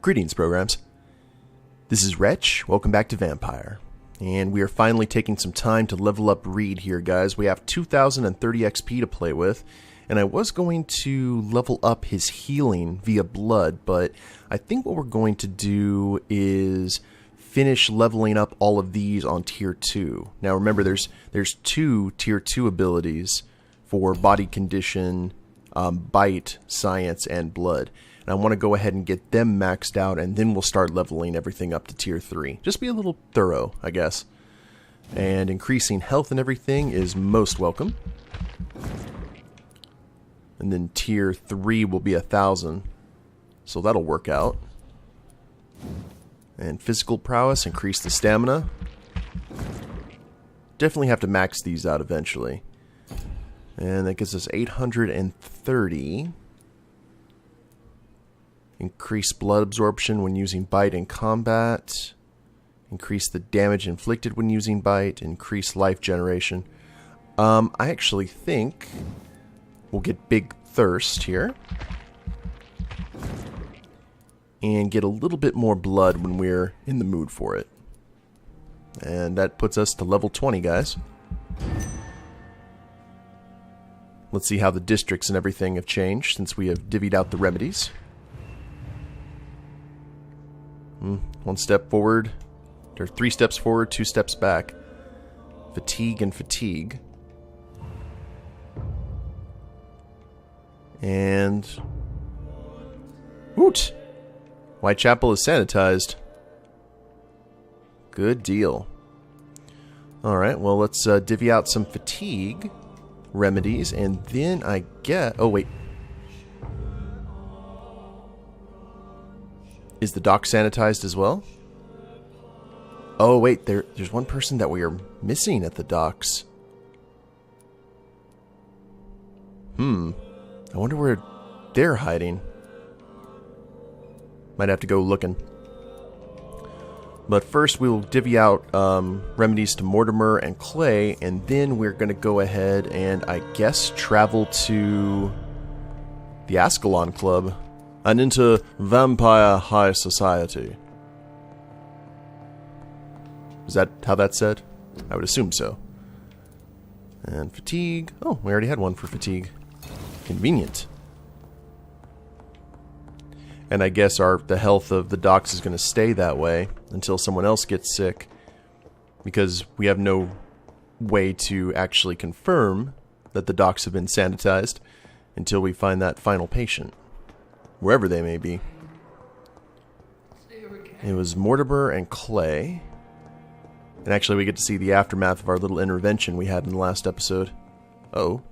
Greetings, programs. This is Wretch. Welcome back to Vampyr. And we are finally taking some time to level up Reid here, guys. We have 2030 XP to play with. And I was going to level up his healing via blood, but I think what we're going to do is finish leveling up all of these on tier 2. Now remember, there's two tier 2 abilities for body condition, bite, science, and blood. And I want to go ahead and get them maxed out, and then we'll start leveling everything up to tier 3. Just be a little thorough, I guess. And increasing health and everything is most welcome. And then tier 3 will be 1,000. So that'll work out. And physical prowess, increase the stamina. Definitely have to max these out eventually. And that gives us 830. Increase blood absorption when using bite in combat. Increase the damage inflicted when using bite. Increase life generation. I actually think we'll get Big Thirst here. And get a little bit more blood when we're in the mood for it. And that puts us to level 20, guys. Let's see how the districts and everything have changed since we have divvied out the remedies. 1 step forward, or 3 steps forward, 2 steps back. Fatigue and fatigue. And woot! Whitechapel is sanitized. Good deal. Alright, well let's divvy out some fatigue remedies, and then I get... Oh wait. Is the dock sanitized as well? Oh wait, there's one person that we are missing at the docks. I wonder where they're hiding. Might have to go looking. But first we will divvy out remedies to Mortimer and Clay, and then we're going to go ahead and, I guess, travel to the Ascalon Club and into Vampyr High Society. Is that how that's said? I would assume so. And fatigue. Oh, we already had one for fatigue. Convenient. And I guess the health of the docks is going to stay that way until someone else gets sick, because we have no way to actually confirm that the docks have been sanitized until we find that final patient, wherever they may be. It was Mortimer and Clay. And actually we get to see the aftermath of our little intervention we had in the last episode. Oh.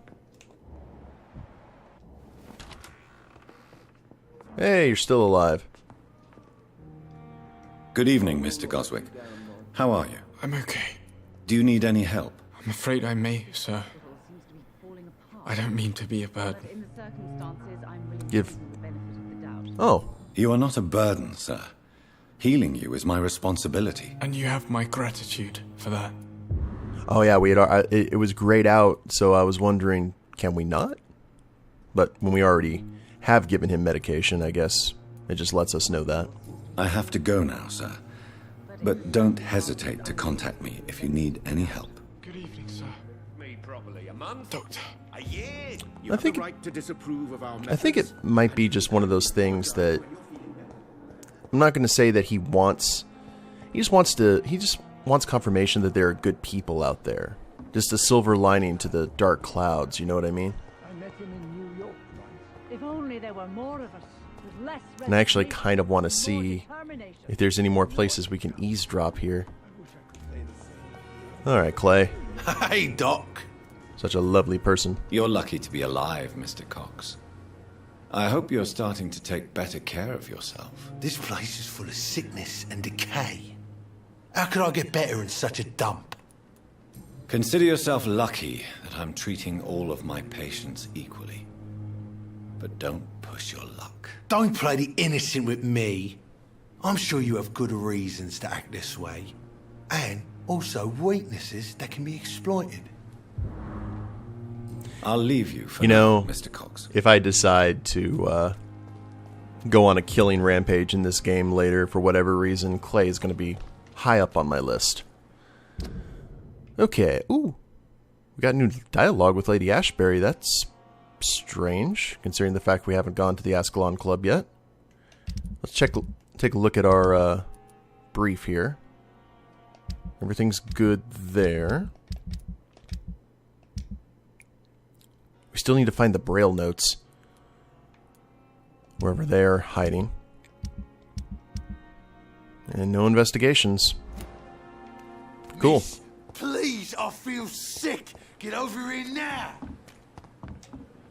Hey, you're still alive. Good evening, Mr. Goswick. How are you? I'm okay. Do you need any help? I'm afraid I may, sir. I don't mean to be a burden. Oh. You are not a burden, sir. Healing you is my responsibility. And you have my gratitude for that. Oh yeah, we had it was grayed out, so I was wondering, can we not? But when we already have given him medication, I guess it just lets us know that. I have to go now, sir. But don't hesitate to contact me if you need any help. Good evening, sir. Made probably a month. Doctor. A year. I think it might be just one of those things that I'm not going to say that he just wants confirmation that there are good people out there. Just a silver lining to the dark clouds, you know what I mean? I met him in New York once. If only there were more of us, with less And I actually kind of want to see if there's any more places we can eavesdrop here. Alright, Clay. Hey, Doc. Such a lovely person. You're lucky to be alive, Mr. Cox. I hope you're starting to take better care of yourself. This place is full of sickness and decay. How could I get better in such a dump? Consider yourself lucky that I'm treating all of my patients equally. But don't push your luck. Don't play the innocent with me. I'm sure you have good reasons to act this way. And also weaknesses that can be exploited. I'll leave you for now, Mr. Cox. If I decide to go on a killing rampage in this game later for whatever reason, Clay is going to be high up on my list. Okay, ooh. We got new dialogue with Lady Ashbury. That's strange, considering the fact we haven't gone to the Ascalon Club yet. Let's take a look at our brief here. Everything's good there. We still need to find the Braille notes, wherever they're hiding. And no investigations. Cool. Miss, please, I feel sick. Get over here now.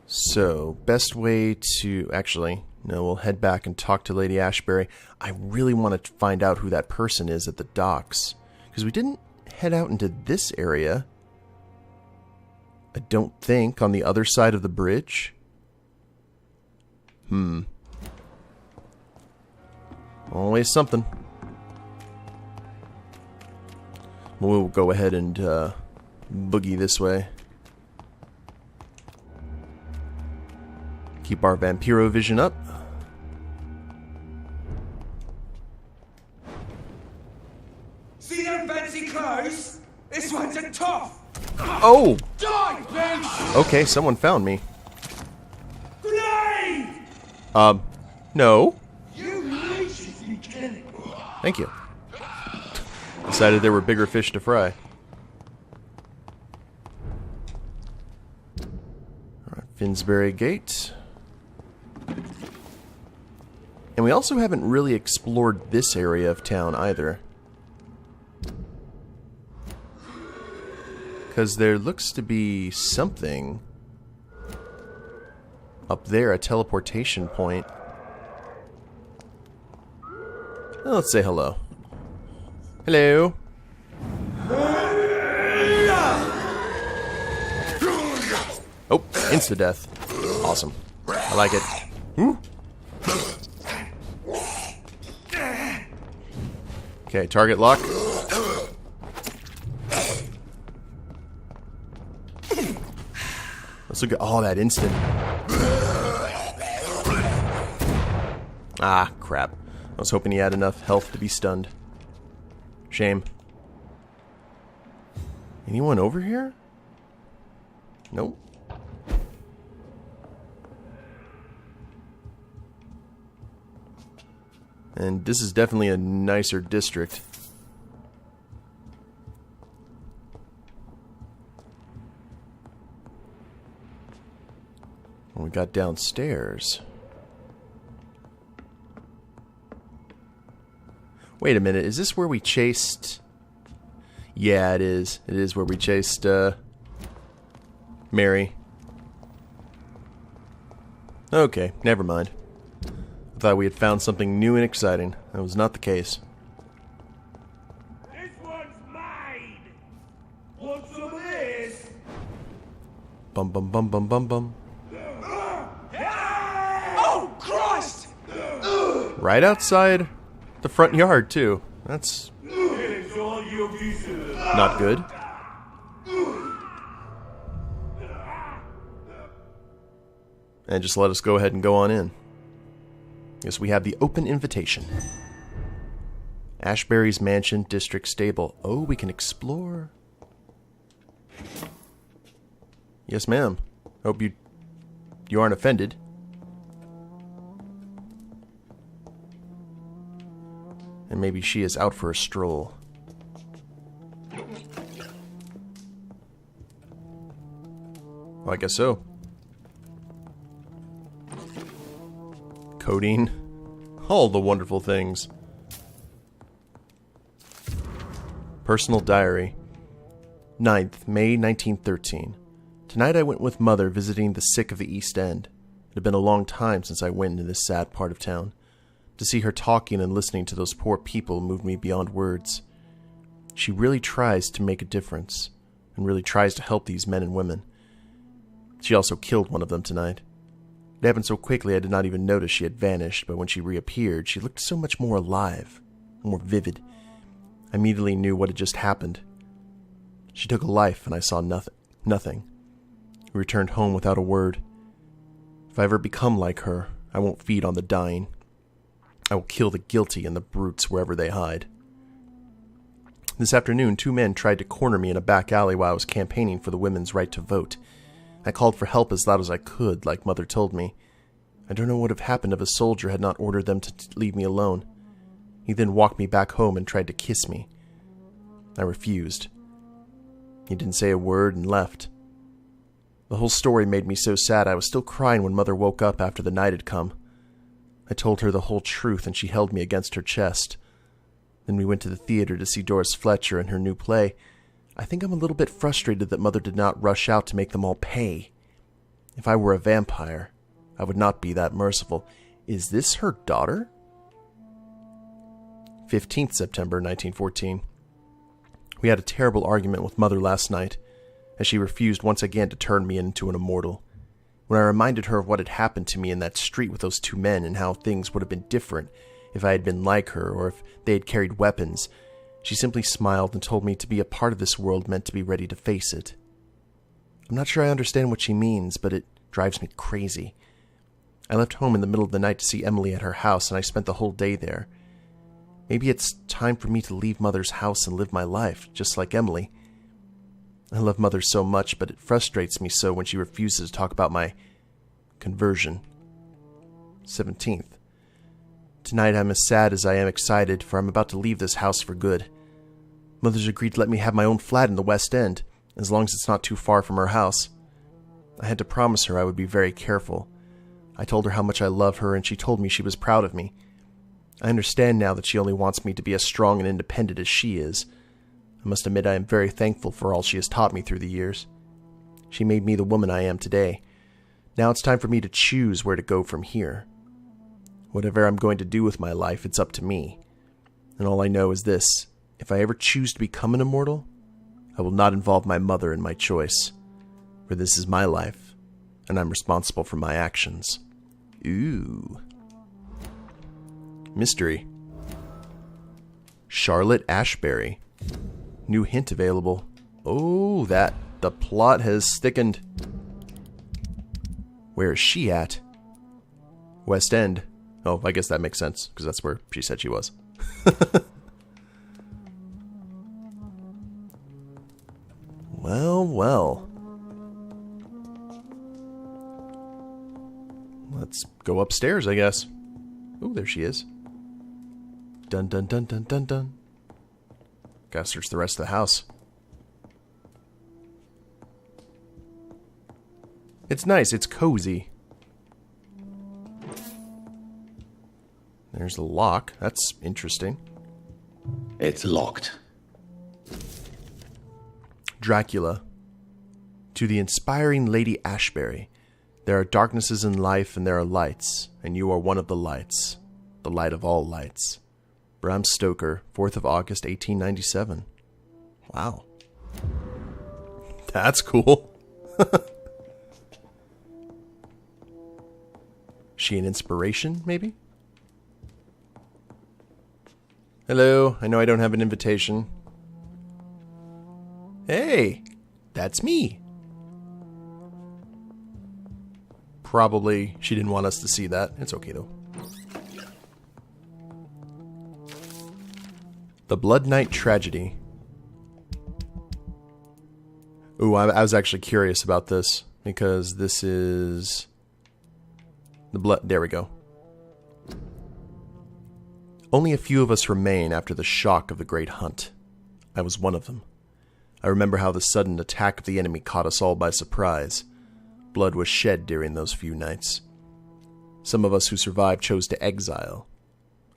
So, best way to... Actually, no, we'll head back and talk to Lady Ashbury. I really want to find out who that person is at the docks. Because we didn't head out into this area. I don't think. On the other side of the bridge. Always something. We'll go ahead and boogie this way. Keep our Vampyro vision up. See them fancy clothes? This one's a toff! Oh! Die, bitch! Okay, someone found me. Grenade! No. You leeches be killing. Thank you. Decided there were bigger fish to fry. Alright, Finsbury Gate. And we also haven't really explored this area of town either. Because there looks to be something up there, a teleportation point. Well, let's say hello. Hello. Oh, insta-death. Awesome. I like it. Woo. Okay, target lock. Let's look at all that instant. Ah, crap. I was hoping he had enough health to be stunned. Shame. Anyone over here? Nope. And this is definitely a nicer district. What we got downstairs? Wait a minute, is this where we chased... Yeah, it is. It is where we chased, Mary. Okay, never mind. I thought we had found something new and exciting. That was not the case. This one's mine! Want some of this? Bum bum bum bum bum bum. Oh, Christ! Right outside the front yard, too. That's It's all you deserve. not good. And just let us go ahead and go on in. Yes, we have the open invitation. Ashbury's Mansion District Stable. Oh, we can explore. Yes, ma'am. Hope you aren't offended. And maybe she is out for a stroll. Well, I guess so. Coding. All the wonderful things. Personal diary. 9th, May 1913. Tonight I went with Mother visiting the sick of the East End. It had been a long time since I went into this sad part of town. To see her talking and listening to those poor people moved me beyond words. She really tries to make a difference, and really tries to help these men and women. She also killed one of them tonight. It happened so quickly I did not even notice she had vanished, but when she reappeared, she looked so much more alive, more vivid. I immediately knew what had just happened. She took a life, and I saw nothing. We returned home without a word. If I ever become like her, I won't feed on the dying. I will kill the guilty and the brutes wherever they hide. This afternoon, 2 men tried to corner me in a back alley while I was campaigning for the women's right to vote. I called for help as loud as I could, like Mother told me. I don't know what would have happened if a soldier had not ordered them to leave me alone. He then walked me back home and tried to kiss me. I refused. He didn't say a word and left. The whole story made me so sad I was still crying when Mother woke up after the night had come. I told her the whole truth and she held me against her chest. Then we went to the theater to see Doris Fletcher and her new play. I think I'm a little bit frustrated that Mother did not rush out to make them all pay. If I were a vampire, I would not be that merciful. Is this her daughter? 15th September 1914. We had a terrible argument with Mother last night, as she refused once again to turn me into an immortal. When I reminded her of what had happened to me in that street with those 2 men and how things would have been different if I had been like her or if they had carried weapons, she simply smiled and told me to be a part of this world meant to be ready to face it. I'm not sure I understand what she means, but it drives me crazy. I left home in the middle of the night to see Emily at her house, and I spent the whole day there. Maybe it's time for me to leave Mother's house and live my life, just like Emily. I love Mother so much, but it frustrates me so when she refuses to talk about my conversion. 17th. Tonight I'm as sad as I am excited, for I'm about to leave this house for good. Mother's agreed to let me have my own flat in the West End, as long as it's not too far from her house. I had to promise her I would be very careful. I told her how much I love her, and she told me she was proud of me. I understand now that she only wants me to be as strong and independent as she is. I must admit I am very thankful for all she has taught me through the years. She made me the woman I am today. Now it's time for me to choose where to go from here. Whatever I'm going to do with my life, it's up to me. And all I know is this: if I ever choose to become an immortal, I will not involve my mother in my choice. For this is my life, and I'm responsible for my actions. Ooh. Mystery. Charlotte Ashbury. New hint available. Oh, the plot has thickened. Where is she at? West End. Oh, I guess that makes sense, because that's where she said she was. Well, well. Let's go upstairs, I guess. Oh, there she is. Dun dun dun dun dun dun. Gotta search the rest of the house. It's nice, it's cozy. There's a lock. That's interesting. It's locked. Dracula. To the inspiring Lady Ashbury. There are darknesses in life and there are lights, and you are one of the lights. The light of all lights. Bram Stoker, 4th of August, 1897. Wow. That's cool. She an inspiration, maybe? Hello, I know I don't have an invitation. Hey, that's me. Probably she didn't want us to see that. It's okay, though. The Blood Night Tragedy. Ooh, I was actually curious about this, because this is... the blood... There we go. Only a few of us remain after the shock of the Great Hunt. I was one of them. I remember how the sudden attack of the enemy caught us all by surprise. Blood was shed during those few nights. Some of us who survived chose to exile.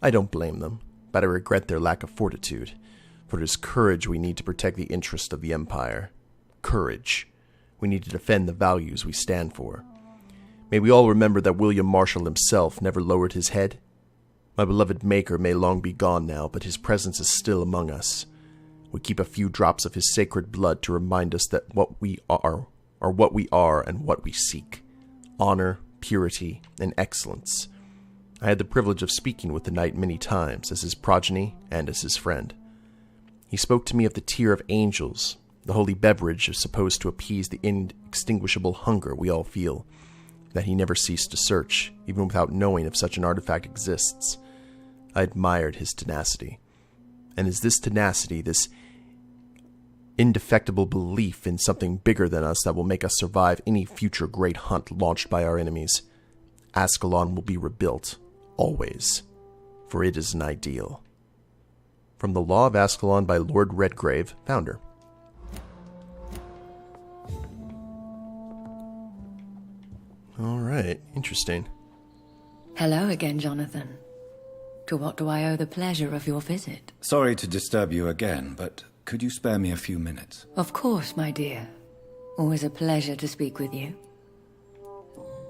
I don't blame them, but I regret their lack of fortitude, for it is courage we need to protect the interest of the Empire. Courage. We need to defend the values we stand for. May we all remember that William Marshall himself never lowered his head. My beloved Maker may long be gone now, but his presence is still among us. We keep a few drops of his sacred blood to remind us that what we are and what we seek. Honor, purity, and excellence. I had the privilege of speaking with the knight many times, as his progeny and as his friend. He spoke to me of the tear of angels, the holy beverage supposed to appease the inextinguishable hunger we all feel, that he never ceased to search, even without knowing if such an artifact exists. I admired his tenacity. And is this tenacity, this indefectible belief in something bigger than us that will make us survive any future great hunt launched by our enemies? Ascalon will be rebuilt, always, for it is an ideal. From the Law of Ascalon by Lord Redgrave, founder. Alright, interesting. Hello again, Jonathan. To what do I owe the pleasure of your visit? Sorry to disturb you again, but could you spare me a few minutes? Of course, my dear. Always a pleasure to speak with you.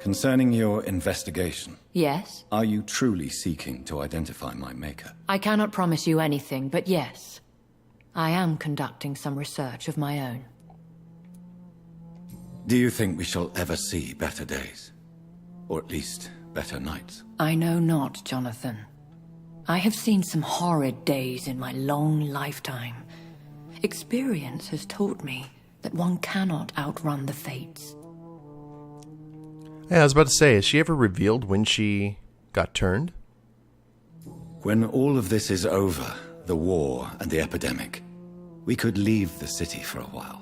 Concerning your investigation, Yes? are you truly seeking to identify my maker? I cannot promise you anything, but yes. I am conducting some research of my own. Do you think we shall ever see better days? Or at least, better nights? I know not, Jonathan. I have seen some horrid days in my long lifetime. Experience has taught me that one cannot outrun the fates. Yeah, I was about to say, has she ever revealed when she got turned? When all of this is over, the war and the epidemic, we could leave the city for a while.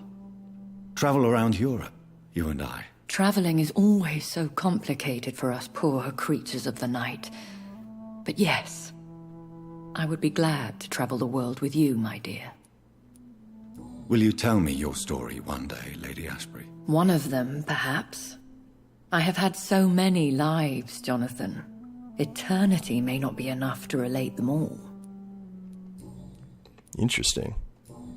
Travel around Europe, you and I. Traveling is always so complicated for us poor creatures of the night. But yes, I would be glad to travel the world with you, my dear. Will you tell me your story one day, Lady Ashbury? One of them, perhaps. I have had so many lives, Jonathan. Eternity may not be enough to relate them all. Interesting.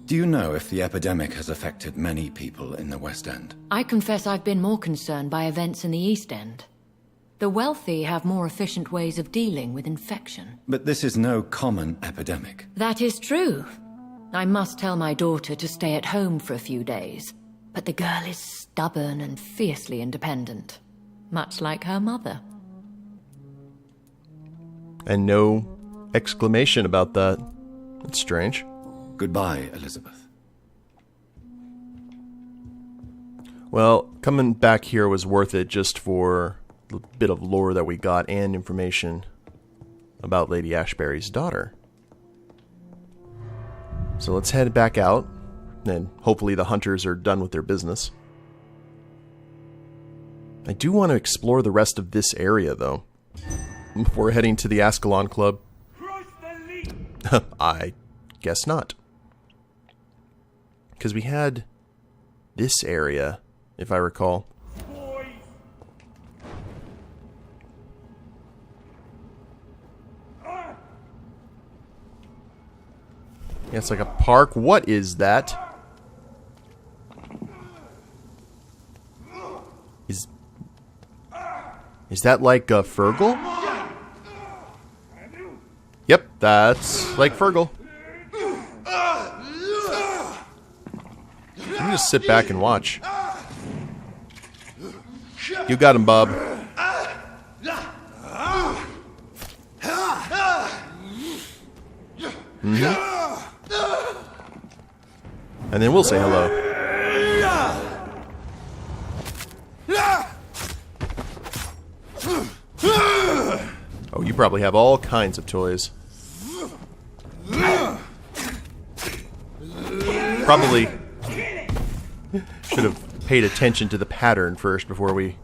Do you know if the epidemic has affected many people in the West End? I confess I've been more concerned by events in the East End. The wealthy have more efficient ways of dealing with infection. But this is no common epidemic. That is true. I must tell my daughter to stay at home for a few days. But the girl is stubborn and fiercely independent. Much like her mother. And no exclamation about that. That's strange. Goodbye, Elizabeth. Well, coming back here was worth it just for the bit of lore that we got and information about Lady Ashbury's daughter. So let's head back out, and hopefully the hunters are done with their business. I do want to explore the rest of this area, though, before heading to the Ascalon Club. I guess not. Because we had this area, if I recall. Yeah, it's like a park. What is that? Is that like a Fergal? Yep, that's like Fergal. You can just sit back and watch. You got him, Bob. And then we'll say hello. Oh, you probably have all kinds of toys. Probably should have paid attention to the pattern first before we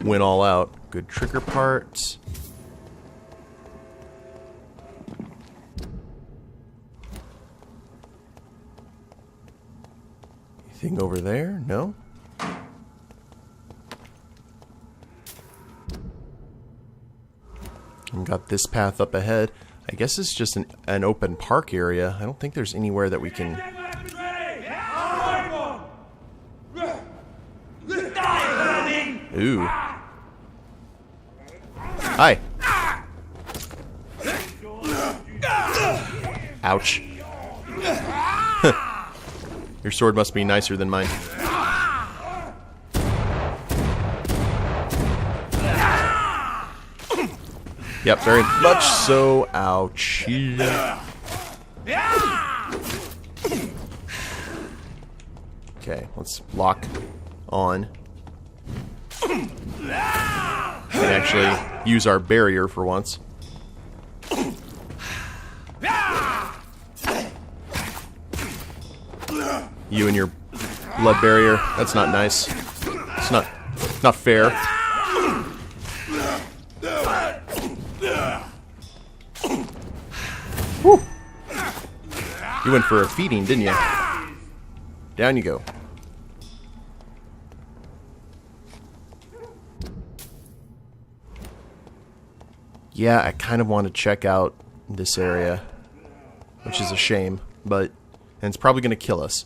went all out. Good trigger parts. Anything over there? No? And got this path up ahead. I guess it's just an open park area. I don't think there's anywhere that we can... Ooh. Hi. Ouch. Your sword must be nicer than mine. Yep, very much so. Ouch. Okay, let's lock on. And actually use our barrier for once. You and your blood barrier. That's not nice. It's not fair. Whew. You went for a feeding, didn't you? Down you go. Yeah, I kind of want to check out this area, which is a shame, and it's probably going to kill us.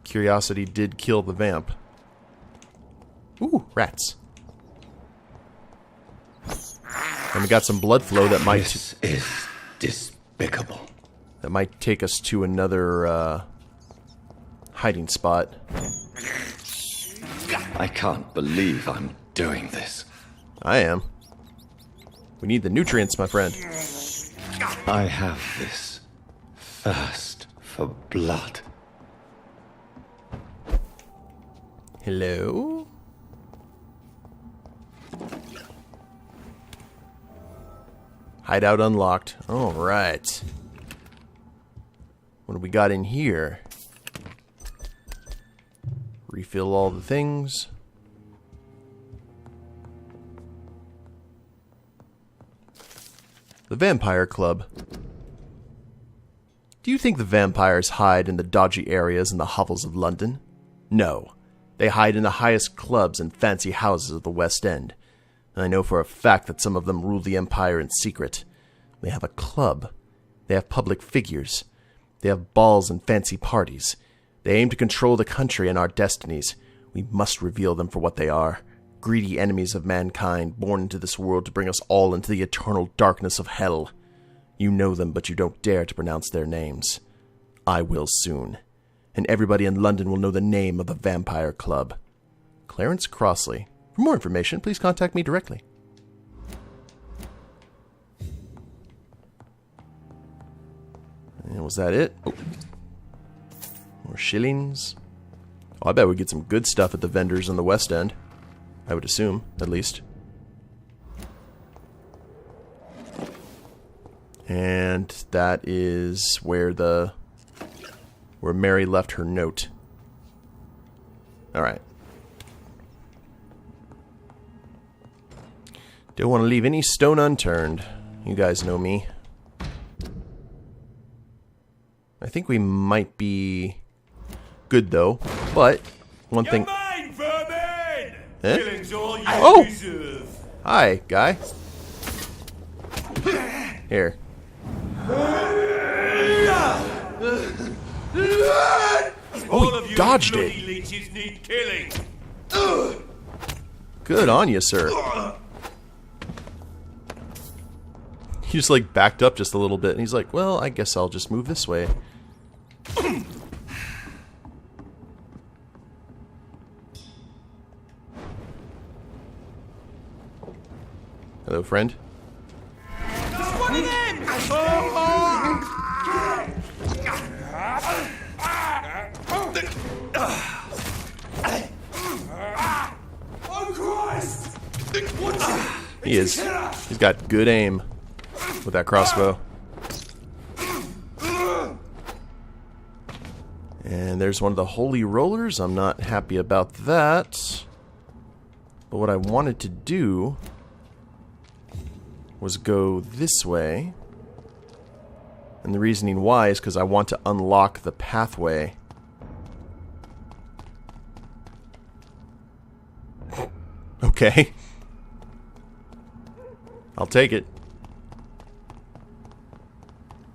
Curiosity did kill the vamp. Ooh, rats. And we got some blood flow that might... This is despicable. That might take us to another hiding spot. I can't believe I'm doing this. I am. We need the nutrients, my friend. I have this thirst for blood. Hello? Hideout unlocked. Alright. What do we got in here? Refill all the things. The Vampire Club. Do you think the vampires hide in the dodgy areas and the hovels of London? No. They hide in the highest clubs and fancy houses of the West End. And I know for a fact that some of them rule the empire in secret. They have a club. They have public figures. They have balls and fancy parties. They aim to control the country and our destinies. We must reveal them for what they are. Greedy enemies of mankind, born into this world to bring us all into the eternal darkness of hell. You know them, but you don't dare to pronounce their names. I will soon. And everybody in London will know the name of the Vampire Club. Clarence Crossley. For more information, please contact me directly. And was that it? Oh. More shillings. Oh, I bet we get some good stuff at the vendors in the West End. I would assume, at least. And that is where Mary left her note. Alright. Don't want to leave any stone unturned. You guys know me. I think we might be good, though. But, one thing... Mine, vermin! Eh? Killing's all you Oh! deserve. Hi, guy. Here. All of you dodged bloody it. leeches need killing. Good on you, sir. He just, like, backed up just a little bit, and he's like, well, I guess I'll just move this way. Hello, friend. It's one of them! Oh, Christ! He is. He's got good aim with that crossbow. And there's one of the holy rollers. I'm not happy about that. But what I wanted to do was go this way. And the reasoning why is because I want to unlock the pathway. Okay. I'll take it.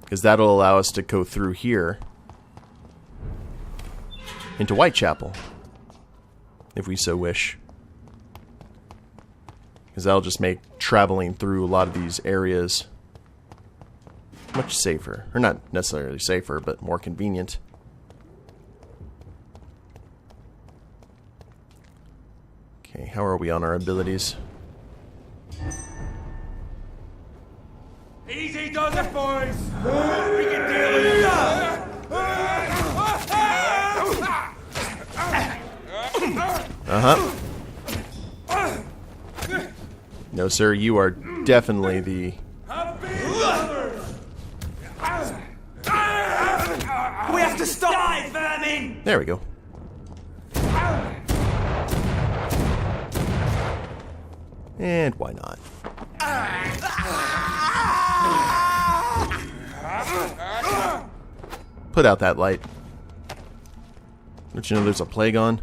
Because that'll allow us to go through here into Whitechapel, if we so wish. Because that'll just make traveling through a lot of these areas much safer. Or not necessarily safer, but more convenient. Okay, how are we on our abilities? Easy does it, boys! We can deal with it! Uh-huh. No, sir, you are definitely the There we go. And why not? Put out that light. Don't you know there's a plague on?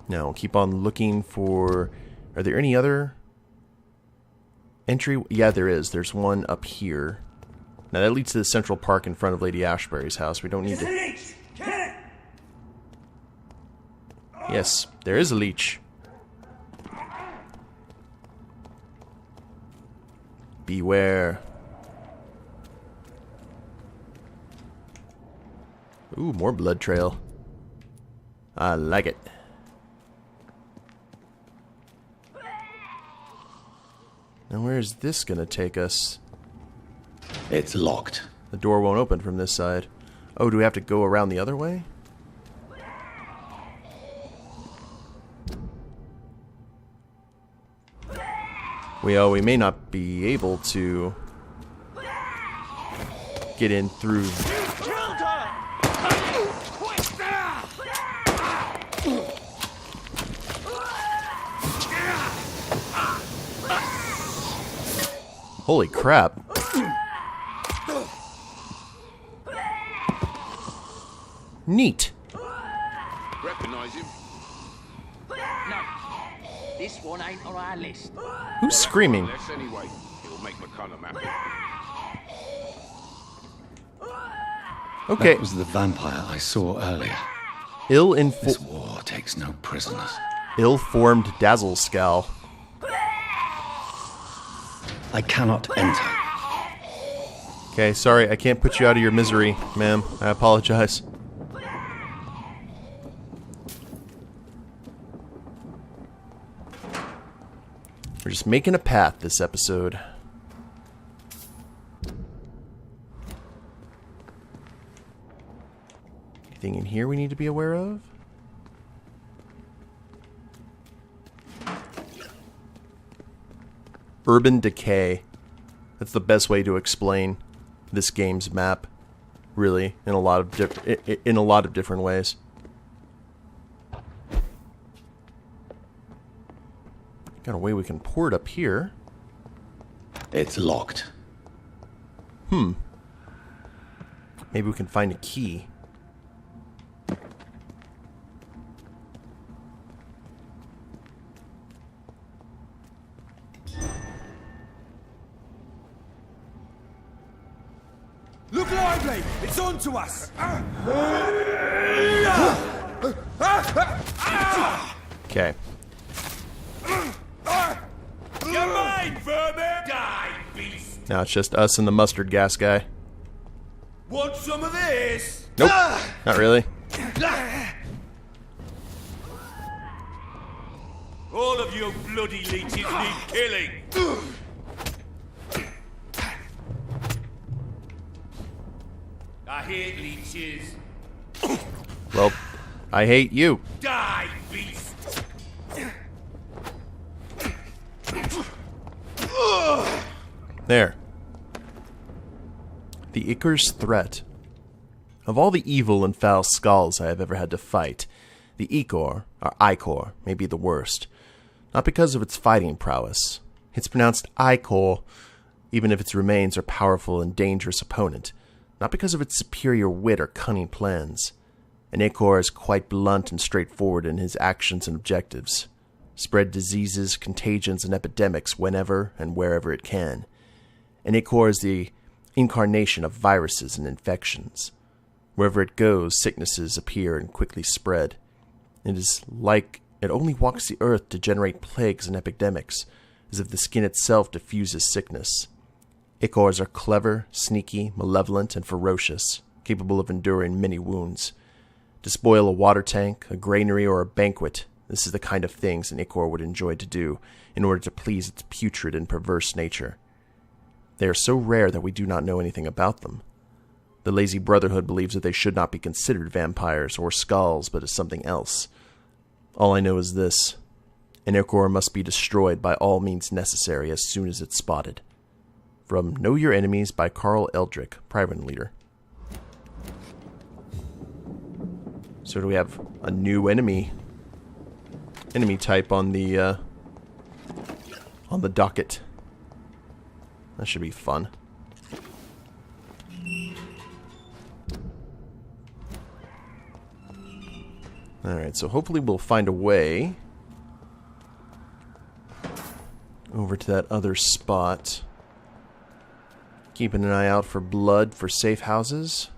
Now, keep on looking for... Are there any other entry? Yeah, there is. There's one up here. Now, that leads to the central park in front of Lady Ashbury's house. We don't need to... Yes, there is a leech. Beware. Ooh, more blood trail. I like it. Now where is this gonna take us? It's locked. The door won't open from this side. Oh, do we have to go around the other way? We may not be able to get in through. Holy crap. Neat. Recognize him? No. This one ain't on our list. Who's screaming? Less anyway. It'll make McConnell happy. Okay. That was the vampire I saw earlier. This war takes no prisoners. Ill-formed Dazzlescowl. I cannot enter. Okay, sorry, I can't put you out of your misery, ma'am. I apologize. We're just making a path this episode. Anything in here we need to be aware of? Urban decay. That's the best way to explain this game's map, really, in a lot of different ways. Got a way we can pour it up here. It's locked. Maybe we can find a key. Look lively! It's on to us! Okay. You're mine, vermin! Die, beast! Now it's just us and the mustard gas guy. Want some of this? Nope. Not really. All of you bloody leeches need killing! I hate leeches. Well, I hate you. Die, beast! There. The Ichor's threat. Of all the evil and foul skulls I have ever had to fight, the Ichor, or Ichor, may be the worst. Not because of its fighting prowess. It's pronounced Ichor, even if its remains are powerful and dangerous opponent. Not because of its superior wit or cunning plans. An Ichor is quite blunt and straightforward in his actions and objectives. Spread diseases, contagions, and epidemics whenever and wherever it can. An Ichor is the incarnation of viruses and infections. Wherever it goes, sicknesses appear and quickly spread. It is like it only walks the earth to generate plagues and epidemics, as if the skin itself diffuses sickness. Ichors are clever, sneaky, malevolent, and ferocious, capable of enduring many wounds. To spoil a water tank, a granary, or a banquet, this is the kind of things an Ichor would enjoy to do in order to please its putrid and perverse nature. They are so rare that we do not know anything about them. The lazy Brotherhood believes that they should not be considered vampires or skulls, but as something else. All I know is this. An Ichor must be destroyed by all means necessary as soon as it's spotted. from Know Your Enemies by Carl Eldrick, Private Leader. So do we have a new enemy type on the docket? That should be fun. Alright, so hopefully we'll find a way over to that other spot. Keeping an eye out for blood for safe houses.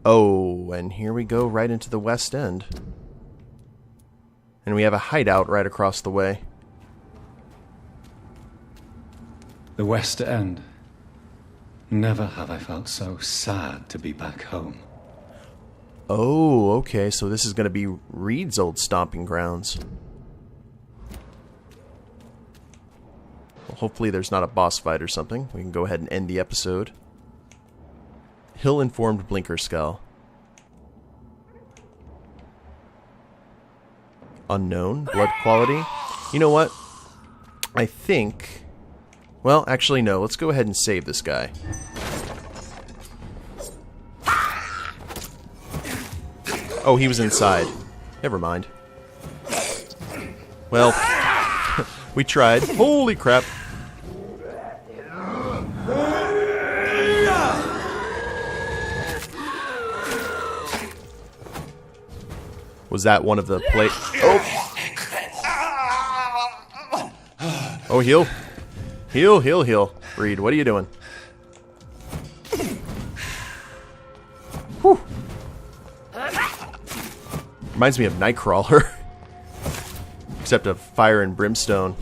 Oh, and here we go right into the West End. And we have a hideout right across the way. The West End. Never have I felt so sad to be back home. Oh, okay, so this is going to be Reid's old stomping grounds. Well, hopefully there's not a boss fight or something. We can go ahead and end the episode. Hill-informed blinker skull. Unknown. Blood quality. You know what? I think... Well, actually, no. Let's go ahead and save this guy. Oh, he was inside. Never mind. Well, we tried. Holy crap. Was that one of the plate? Oh! Oh, heal. Heal, heal, heal. Reid, what are you doing? Whew. Reminds me of Nightcrawler. Except of fire and brimstone.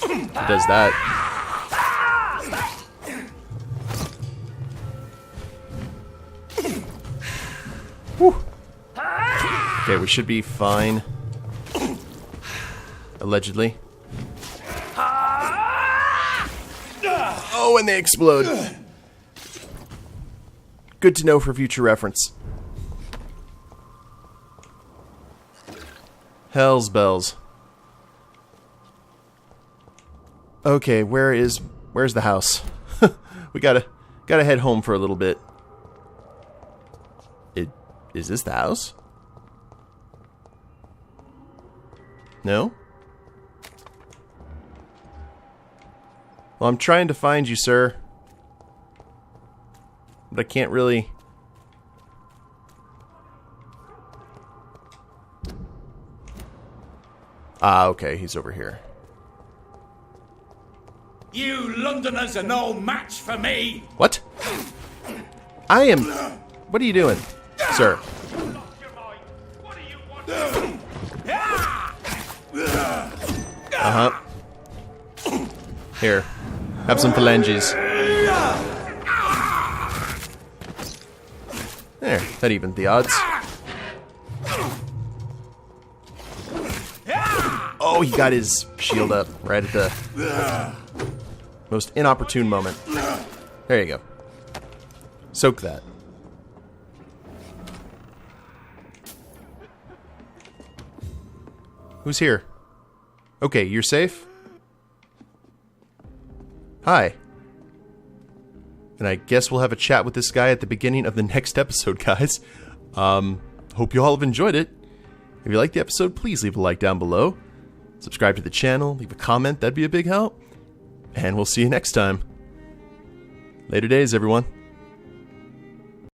It does that. Whew. Okay, we should be fine. Allegedly. Oh, and they explode. Good to know for future reference. Hell's bells. Okay, where's the house? We gotta head home for a little bit. Is this the house? No? Well, I'm trying to find you, sir. But I can't really... Ah, okay, he's over here. You Londoners are no match for me! What? I am... What are you doing, sir? Uh-huh. Here. Have some phalanges. There, that evened the odds. Oh, he got his shield up right at the most inopportune moment. There you go. Soak that. Who's here? Okay, you're safe? Hi. And I guess we'll have a chat with this guy at the beginning of the next episode, guys. Hope you all have enjoyed it. If you liked the episode, please leave a like down below. Subscribe to the channel, leave a comment, that'd be a big help. And we'll see you next time. Later days, everyone.